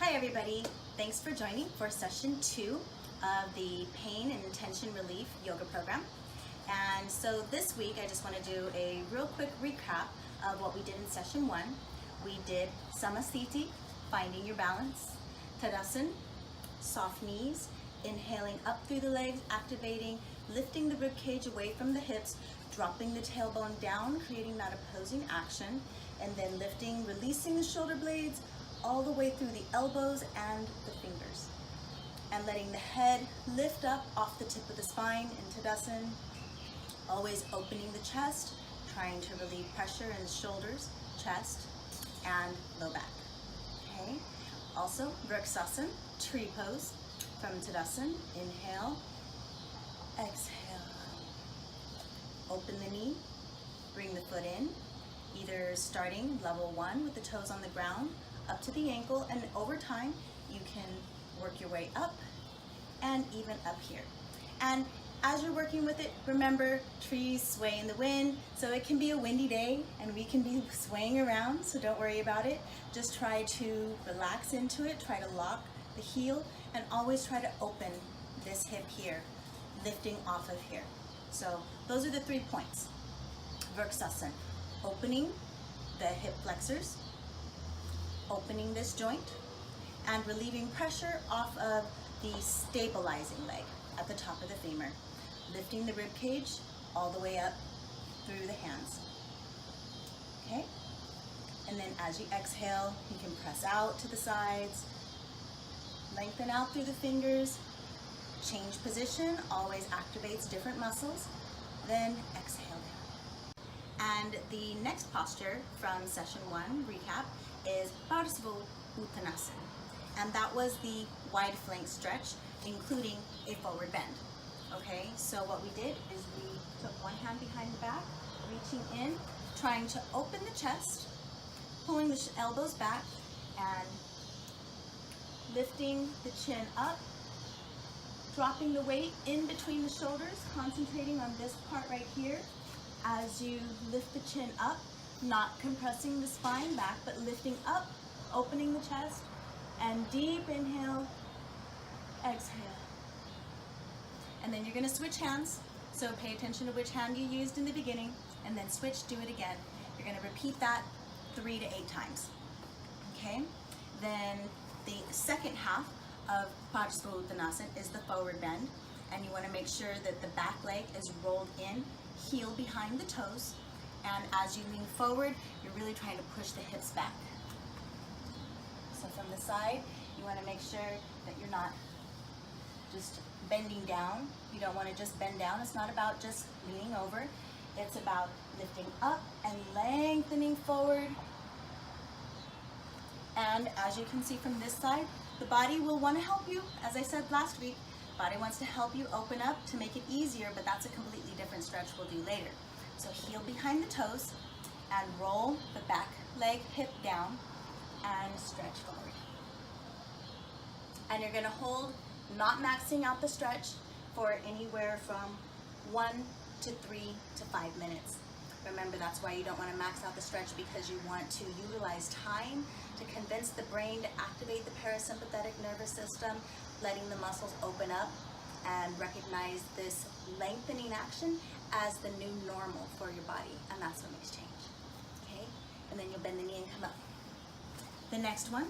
Hi everybody, thanks for joining for session 2 of the Pain and Tension Relief Yoga Program. And so this week I just want to do a real quick recap of what we did in session 1. We did Samasthiti, finding your balance, Tadasana, soft knees, inhaling up through the legs, activating, lifting the rib cage away from the hips, dropping the tailbone down, creating that opposing action, and then lifting, releasing the shoulder blades all the way through the elbows and the fingers. And letting the head lift up off the tip of the spine in Tadasana, always opening the chest, trying to relieve pressure in the shoulders, chest, and low back. Okay. Also, Vriksasana, tree pose from Tadasana. Inhale, exhale. Open the knee, bring the foot in, either starting level 1 with the toes on the ground, up to the ankle, and over time you can work your way up and even up here. And as you're working with it, remember, trees sway in the wind, so it can be a windy day and we can be swaying around, so don't worry about it. Just try to relax into it, try to lock the heel, and always try to open this hip here, lifting off of here. So those are the 3 points. Vriksasana, opening the hip flexors, opening this joint, and relieving pressure off of the stabilizing leg at the top of the femur, lifting the rib cage all the way up through the hands. Okay? And then as you exhale, you can press out to the sides, lengthen out through the fingers, change position, always activates different muscles, then exhale down. And the next posture from session 1, recap, is Uttanasana. And that was the wide flank stretch, including a forward bend. Okay, so what we did is we took one hand behind the back, reaching in, trying to open the chest, pulling the elbows back, and lifting the chin up, dropping the weight in between the shoulders, concentrating on this part right here as you lift the chin up, not compressing the spine back, but lifting up, opening the chest, and deep inhale, exhale. And then you're going to switch hands, so pay attention to which hand you used in the beginning, and then switch, do it again. You're going to repeat that 3 to 8 times. Okay? Then the second half of Uttanasana is the forward bend, and you want to make sure that the back leg is rolled in, heel behind the toes, and as you lean forward, you're really trying to push the hips back. So from the side, you want to make sure that you're not just bending down. You don't want to just bend down. It's not about just leaning over. It's about lifting up and lengthening forward. And as you can see from this side, the body will want to help you. As I said last week, body wants to help you open up to make it easier, but that's a completely different stretch we'll do later. So heel behind the toes and roll the back leg hip down and stretch forward. And you're going to hold, not maxing out the stretch, for anywhere from 1 to 3 to 5 minutes. Remember, that's why you don't want to max out the stretch, because you want to utilize time to convince the brain to activate the parasympathetic nervous system, letting the muscles open up and recognize this lengthening action as the new normal for your body, and that's what makes change. Okay? And then you'll bend the knee and come up. The next one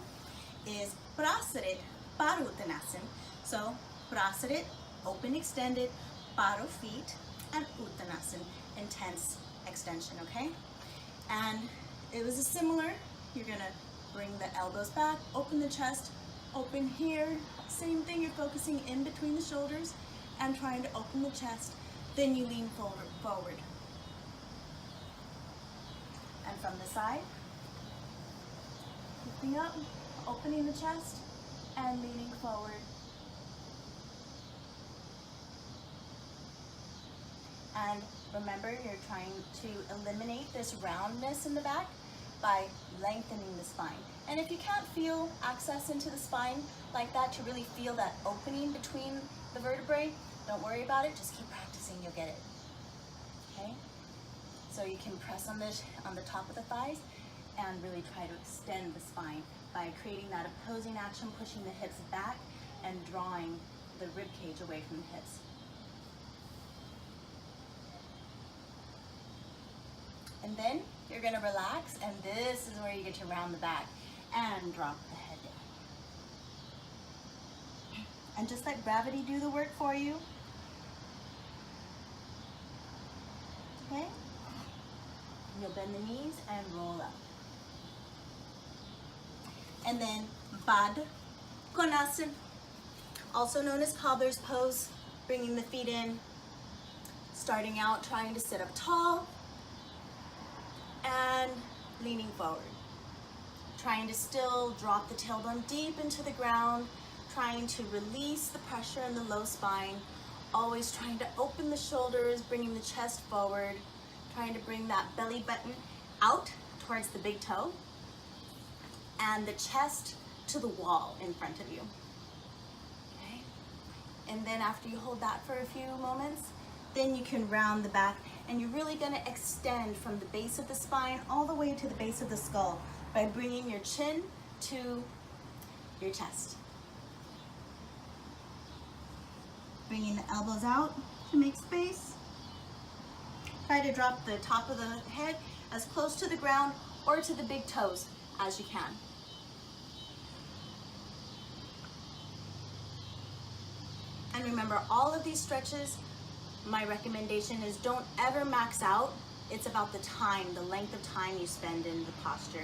is Prasarit Uttanasana. So Prasarit, open, extended, Paru feet, and Uttanasana, intense extension, okay? And it was a similar, you're gonna bring the elbows back, open the chest, open here, same thing, you're focusing in between the shoulders and trying to open the chest, then you lean forward. And from the side, lifting up, opening the chest, and leaning forward. And remember, you're trying to eliminate this roundness in the back by lengthening the spine. And if you can't feel access into the spine like that, to really feel that opening between the vertebrae, don't worry about it, just keep practicing, you'll get it. Okay? So you can press on the top of the thighs and really try to extend the spine by creating that opposing action, pushing the hips back and drawing the rib cage away from the hips. And then you're gonna relax, and this is where you get to round the back and drop the head down. And just let gravity do the work for you. Okay? You'll bend the knees and roll up. And then Bad Konasana, also known as cobbler's pose, bringing the feet in, starting out trying to sit up tall and leaning forward. Trying to still drop the tailbone deep into the ground, trying to release the pressure in the low spine, always trying to open the shoulders, bringing the chest forward, trying to bring that belly button out towards the big toe and the chest to the wall in front of you. Okay? And then after you hold that for a few moments, then you can round the back, and you're really gonna extend from the base of the spine all the way to the base of the skull by bringing your chin to your chest. Bringing the elbows out to make space. Try to drop the top of the head as close to the ground or to the big toes as you can. And remember, all of these stretches, my recommendation is don't ever max out. It's about the time, the length of time you spend in the posture,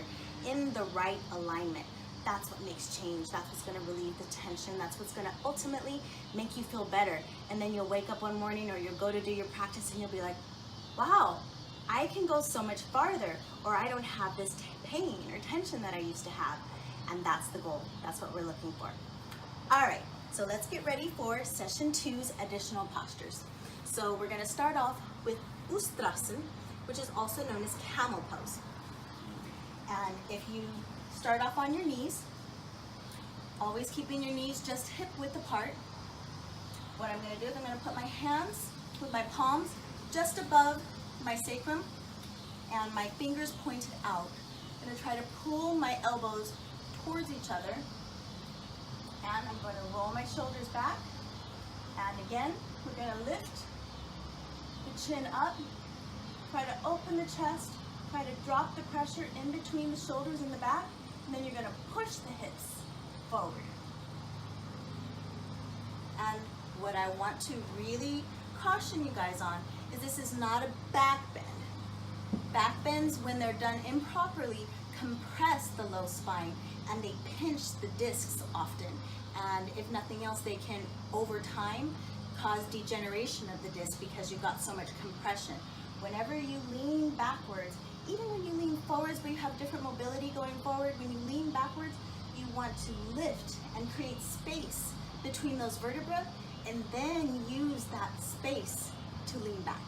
in the right alignment. That's what makes change. That's what's gonna relieve the tension. That's what's gonna ultimately make you feel better. And then you'll wake up one morning or you'll go to do your practice and you'll be like, wow, I can go so much farther, or I don't have this pain or tension that I used to have. And that's the goal. That's what we're looking for. All right, so let's get ready for session 2's additional postures. So we're gonna start off with Ustrasana, which is also known as camel pose. And if you start off on your knees, always keeping your knees just hip width apart. What I'm gonna do is I'm gonna put my hands with my palms just above my sacrum and my fingers pointed out. I'm gonna try to pull my elbows towards each other, and I'm gonna roll my shoulders back. And again, we're gonna lift the chin up, try to open the chest, try to drop the pressure in between the shoulders and the back, and then you're gonna push the hips forward. And what I want to really caution you guys on is this is not a back bend. Back bends, when they're done improperly, compress the low spine and they pinch the discs often. And if nothing else, they can, over time, cause degeneration of the disc because you've got so much compression. Whenever you lean backwards, even when you lean forwards where you have different mobility going forward, when you lean backwards, you want to lift and create space between those vertebrae and then use that space to lean back.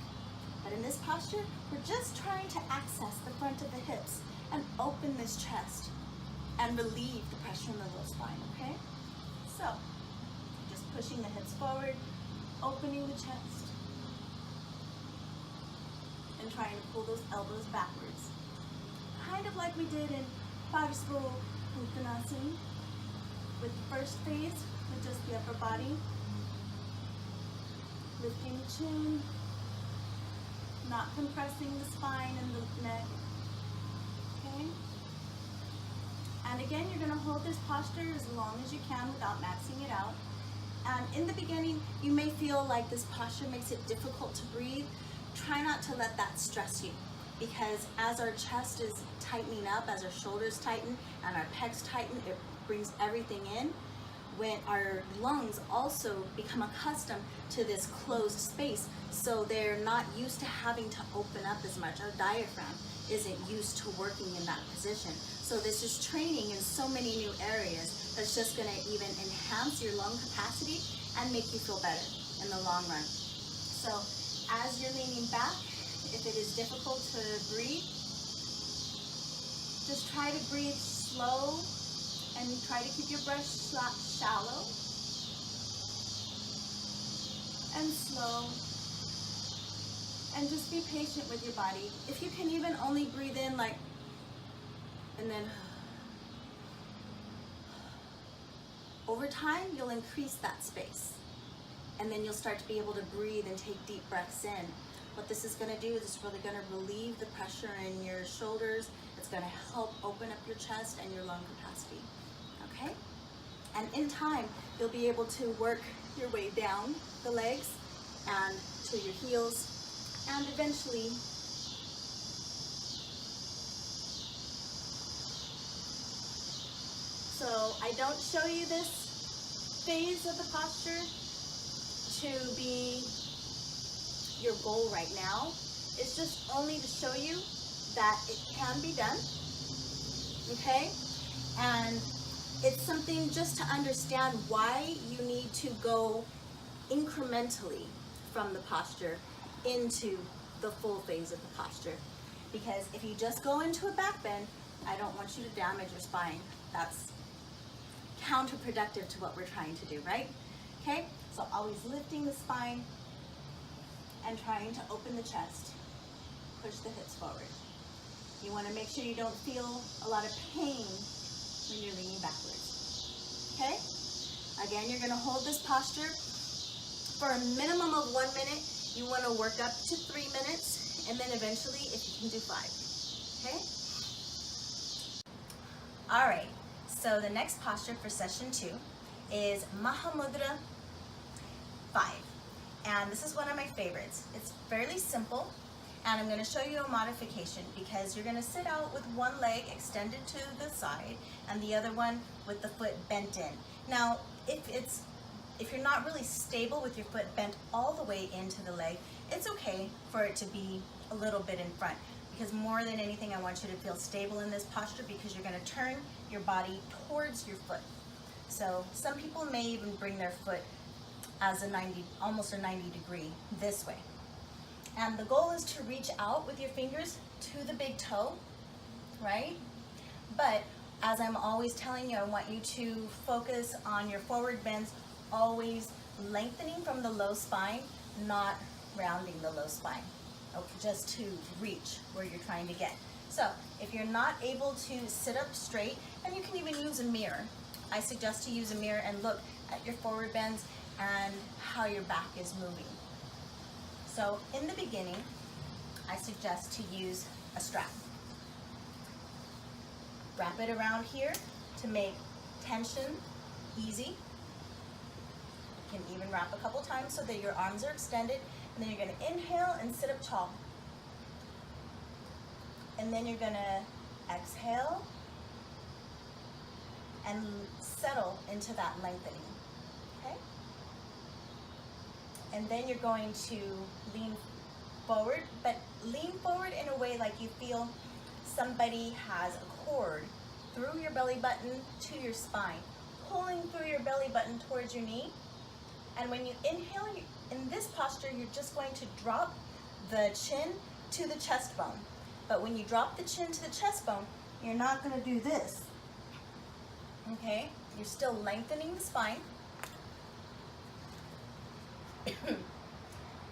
But in this posture, we're just trying to access the front of the hips and open this chest and relieve the pressure in the low spine, okay? So, just pushing the hips forward, opening the chest, and trying to pull those elbows backwards. Kind of like we did in Parsvo Uttanasana with the first phase, with just the upper body. Lifting the chin, not compressing the spine and the neck, okay? And again, you're gonna hold this posture as long as you can without maxing it out. And in the beginning, you may feel like this posture makes it difficult to breathe. Try not to let that stress you, because as our chest is tightening up, as our shoulders tighten and our pecs tighten, it brings everything in. When our lungs also become accustomed to this closed space, so they're not used to having to open up as much. Our diaphragm isn't used to working in that position. So this is training in so many new areas that's just gonna even enhance your lung capacity and make you feel better in the long run. So as you're leaning back, if it is difficult to breathe, just try to breathe slow and try to keep your breath shallow and slow, and just be patient with your body. If you can even only breathe in like, and then over time, you'll increase that space. And then you'll start to be able to breathe and take deep breaths in. What this is gonna do is it's really gonna relieve the pressure in your shoulders. It's gonna help open up your chest and your lung capacity, okay? And in time, you'll be able to work your way down the legs and to your heels, and eventually so I don't show you this phase of the posture to be your goal right now. It's just only to show you that it can be done, okay? And it's something just to understand why you need to go incrementally from the posture into the full phase of the posture. Because if you just go into a back bend, I don't want you to damage your spine. That's counterproductive to what we're trying to do, right? Okay, so always lifting the spine and trying to open the chest. Push the hips forward. You want to make sure you don't feel a lot of pain when you're leaning backwards. Okay? Again, you're going to hold this posture for a minimum of 1 minute. You want to work up to 3 minutes, and then eventually, if you can do 5. Okay? All right. So the next posture for session 2 is Mahamudra 5. And this is one of my favorites. It's fairly simple, and I'm going to show you a modification because you're going to sit out with one leg extended to the side and the other one with the foot bent in. Now, if you're not really stable with your foot bent all the way into the leg, it's okay for it to be a little bit in front, because more than anything, I want you to feel stable in this posture because you're going to turn your body towards your foot. So some people may even bring their foot as almost a 90 degree this way. And the goal is to reach out with your fingers to the big toe, right? But as I'm always telling you, I want you to focus on your forward bends, always lengthening from the low spine, not rounding the low spine, okay, just to reach where you're trying to get. So if you're not able to sit up straight, and you can even use a mirror, I suggest to use a mirror and look at your forward bends and how your back is moving. So in the beginning, I suggest to use a strap. Wrap it around here to make tension easy. You can even wrap a couple times so that your arms are extended, and then you're going to inhale and sit up tall. And then you're going to exhale and settle into that lengthening. Okay? And then you're going to lean forward, but lean forward in a way like you feel somebody has a cord through your belly button to your spine, pulling through your belly button towards your knee. And when you inhale, in this posture, you're just going to drop the chin to the chest bone. But when you drop the chin to the chest bone, you're not going to do this. Okay? You're still lengthening the spine.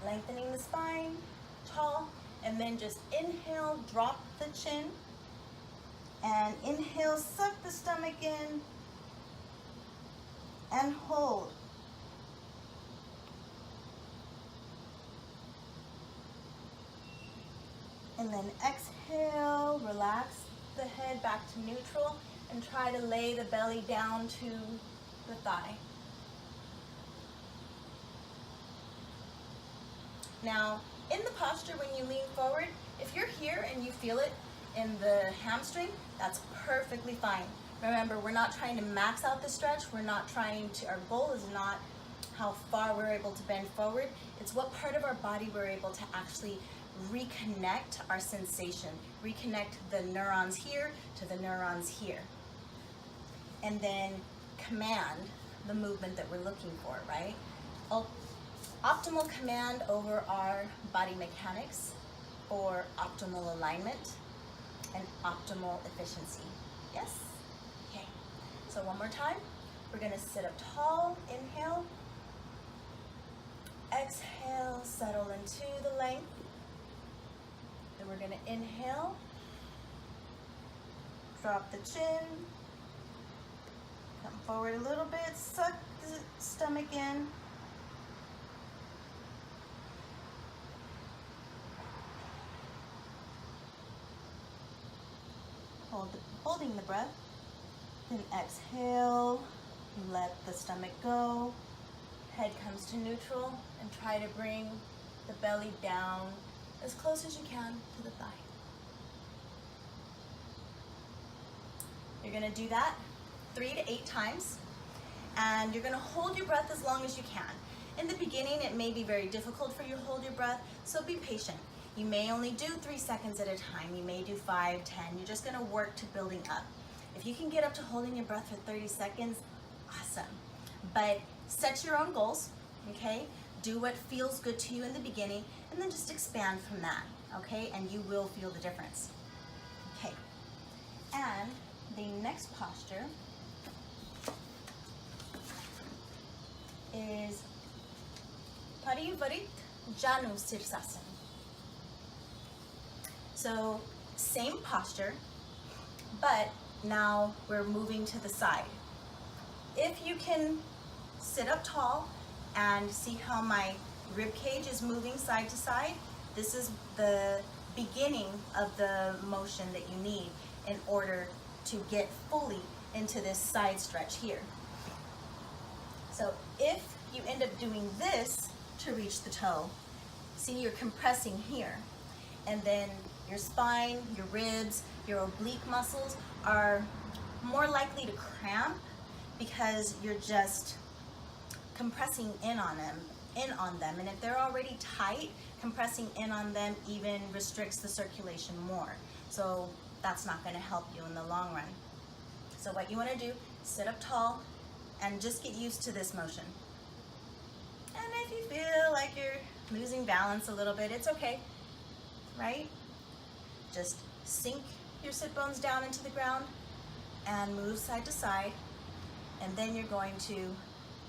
Lengthening the spine, tall, and then just inhale, drop the chin, and inhale, suck the stomach in, and hold. And then exhale, relax the head back to neutral, and try to lay the belly down to the thigh. Now, in the posture when you lean forward, if you're here and you feel it in the hamstring, that's perfectly fine. Remember, we're not trying to max out the stretch. We're not trying to, our goal is not how far we're able to bend forward. It's what part of our body we're able to actually reconnect our sensation, reconnect the neurons here to the neurons here, and then command the movement that we're looking for, right? Optimal command over our body mechanics, or optimal alignment and optimal efficiency. Yes? Okay. So one more time. We're going to sit up tall. Inhale. Exhale. Settle into the length. Then we're going to inhale. Drop the chin. Come forward a little bit, suck the stomach in. Holding the breath. Then exhale, let the stomach go. Head comes to neutral and try to bring the belly down as close as you can to the thigh. You're gonna do that 3 to 8 times, and you're gonna hold your breath as long as you can. In the beginning, it may be very difficult for you to hold your breath, so be patient. You may only do 3 seconds at a time. You may do 5, 10. You're just gonna work to building up. If you can get up to holding your breath for 30 seconds, awesome. But set your own goals, okay? Do what feels good to you in the beginning, and then just expand from that, okay? And you will feel the difference. Okay, and the next posture is Parivarit Janu Sirsasana. So same posture, but now we're moving to the side. If you can sit up tall and see how my rib cage is moving side to side, this is the beginning of the motion that you need in order to get fully into this side stretch here. So if you end up doing this to reach the toe, see, you're compressing here, and then your spine, your ribs, your oblique muscles are more likely to cramp because you're just compressing in on them. And if they're already tight, compressing in on them even restricts the circulation more. So that's not going to help you in the long run. So what you want to do, sit up tall and just get used to this motion. And if you feel like you're losing balance a little bit, it's okay, right? Just sink your sit bones down into the ground and move side to side. And then you're going to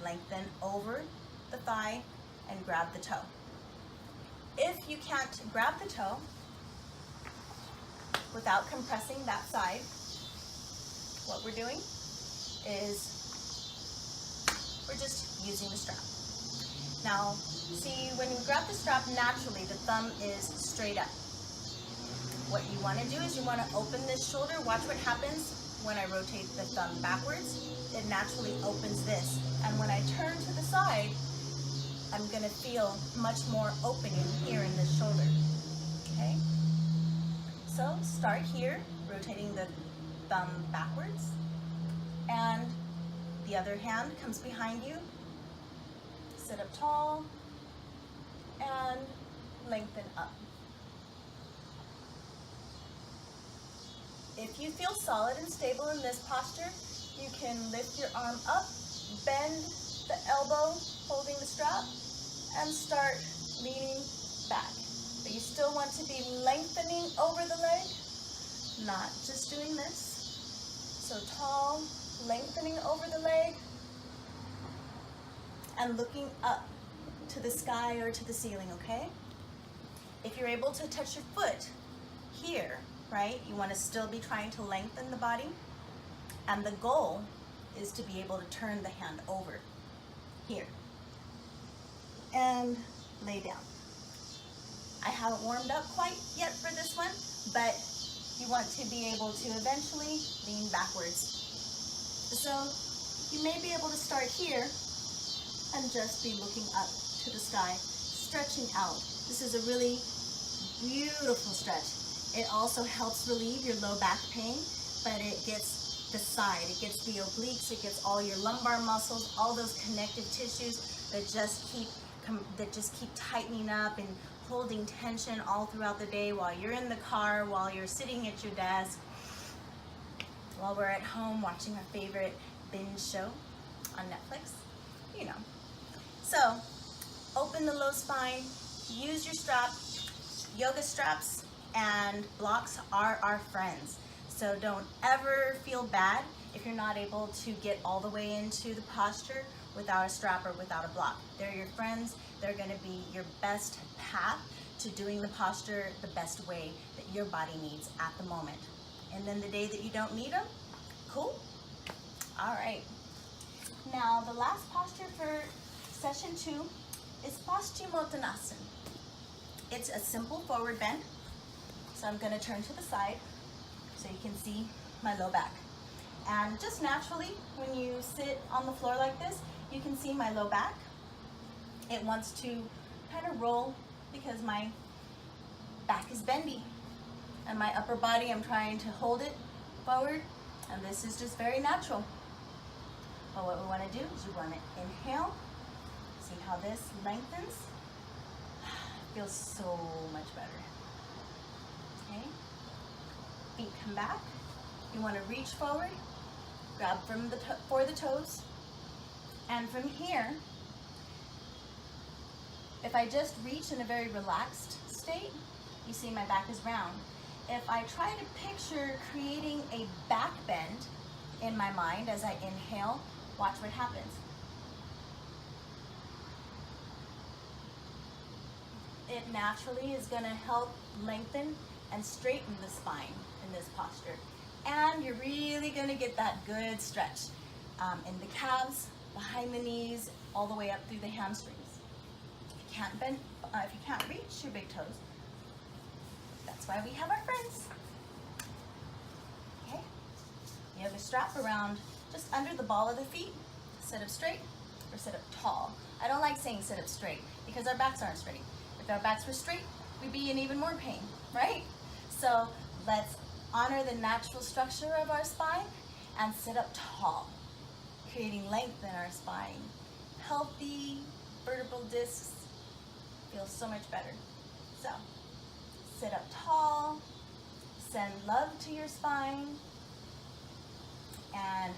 lengthen over the thigh and grab the toe. If you can't grab the toe without compressing that side, what we're doing is we're just using the strap. Now, see, when you grab the strap, naturally the thumb is straight up. What you want to do is you want to open this shoulder. Watch what happens when I rotate the thumb backwards. It naturally opens this. And when I turn to the side, I'm going to feel much more opening here in this shoulder. Okay? So start here, rotating the thumb backwards. And the other hand comes behind you. Sit up tall and lengthen up. If you feel solid and stable in this posture, you can lift your arm up, bend the elbow, holding the strap, and start leaning back. But you still want to be lengthening over the leg, not just doing this. So tall, lengthening over the leg, and looking up to the sky or to the ceiling, okay? If you're able to touch your foot here, right, you want to still be trying to lengthen the body, and the goal is to be able to turn the hand over here and lay down. I haven't warmed up quite yet for this one, but you want to be able to eventually lean backwards. So you may be able to start here and just be looking up to the sky, stretching out. This is a really beautiful stretch. It also helps relieve your low back pain, but it gets the side, it gets the obliques, it gets all your lumbar muscles, all those connective tissues that just keep tightening up and holding tension all throughout the day while you're in the car, while you're sitting at your desk, while we're at home watching our favorite binge show on Netflix, you know. So, open the low spine, use your strap. Yoga straps and blocks are our friends. So don't ever feel bad if you're not able to get all the way into the posture without a strap or without a block. They're your friends. They're going to be your best path to doing the posture the best way that your body needs at the moment. And then the day that you don't need them, cool. All right. Now, the last posture for session 2 is Paschimottanasana. It's a simple forward bend. So I'm going to turn to the side so you can see my low back. And just naturally, when you sit on the floor like this, you can see my low back. It wants to kind of roll because my back is bendy. And my upper body, I'm trying to hold it forward. And this is just very natural. But what we want to do is you want to inhale. See how this lengthens? Feels so much better. Okay? Feet come back. You want to reach forward. Grab from for the toes. And from here, if I just reach in a very relaxed state, you see my back is round. If I try to picture creating a back bend in my mind as I inhale, watch what happens. It naturally is going to help lengthen and straighten the spine in this posture. And you're really going to get that good stretch in the calves, behind the knees, all the way up through the hamstrings. If you can't reach your big toes, that's why we have our friends. Okay? You have a strap around just under the ball of the feet. Sit up straight or sit up tall. I don't like saying sit up straight because our backs aren't straight. If our backs were straight, we'd be in even more pain, right? So let's honor the natural structure of our spine and sit up tall, creating length in our spine. Healthy vertebral discs feel so much better. So sit up tall, send love to your spine, and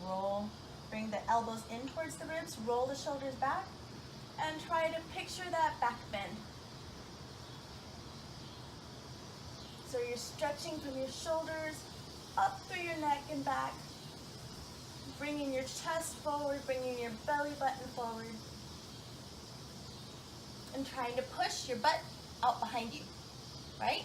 roll. Bring the elbows in towards the ribs, roll the shoulders back, and try to picture that back bend. So you're stretching from your shoulders up through your neck and back, bringing your chest forward, bringing your belly button forward, and trying to push your butt out behind you, right?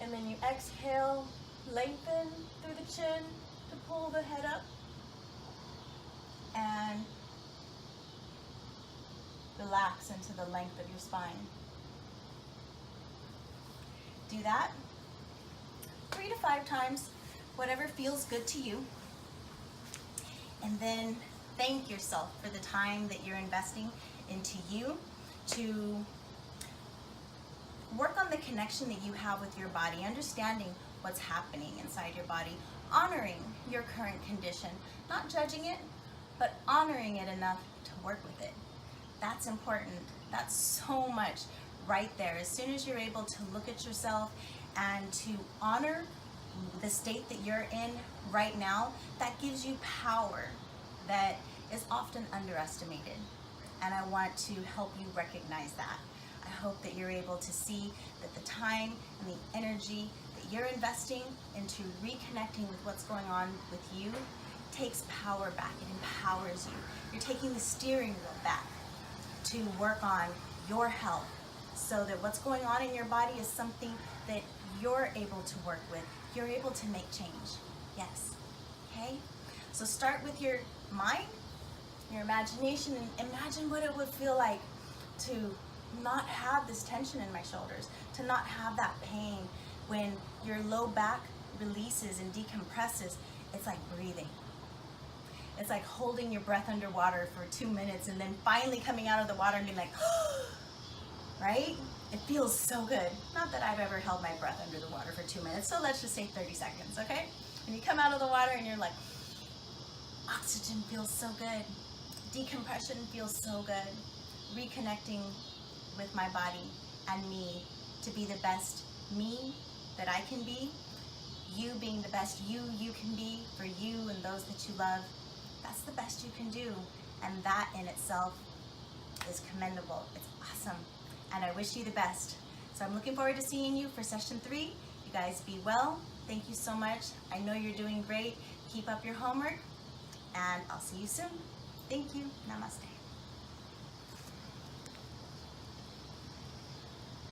And then you exhale, lengthen through the chin to pull the head up, and relax into the length of your spine. Do that 3 to 5 times, whatever feels good to you. And then thank yourself for the time that you're investing into you to work on the connection that you have with your body, understanding what's happening inside your body, honoring your current condition, not judging it, but honoring it enough to work with it. That's important. That's so much right there. As soon as you're able to look at yourself and to honor the state that you're in right now, that gives you power that is often underestimated. And I want to help you recognize that. I hope that you're able to see that the time and the energy that you're investing into reconnecting with what's going on with you takes power back. It empowers you. You're taking the steering wheel back to work on your health so that what's going on in your body is something that you're able to work with. You're able to make change. Yes. Okay? So start with your mind, your imagination, and imagine what it would feel like to not have this tension in my shoulders, to not have that pain when your low back releases and decompresses. It's like breathing. It's like holding your breath underwater for 2 minutes and then finally coming out of the water and being like, right? It feels so good. Not that I've ever held my breath under the water for 2 minutes, so let's just say 30 seconds, okay? When you come out of the water and you're like, oxygen feels so good. Decompression feels so good. Reconnecting with my body and me to be the best me that I can be. You being the best you can be for you and those that you love. That's the best you can do. And that in itself is commendable. It's awesome. And I wish you the best. So I'm looking forward to seeing you for session 3. You guys be well. Thank you so much. I know you're doing great. Keep up your homework. And I'll see you soon. Thank you. Namaste.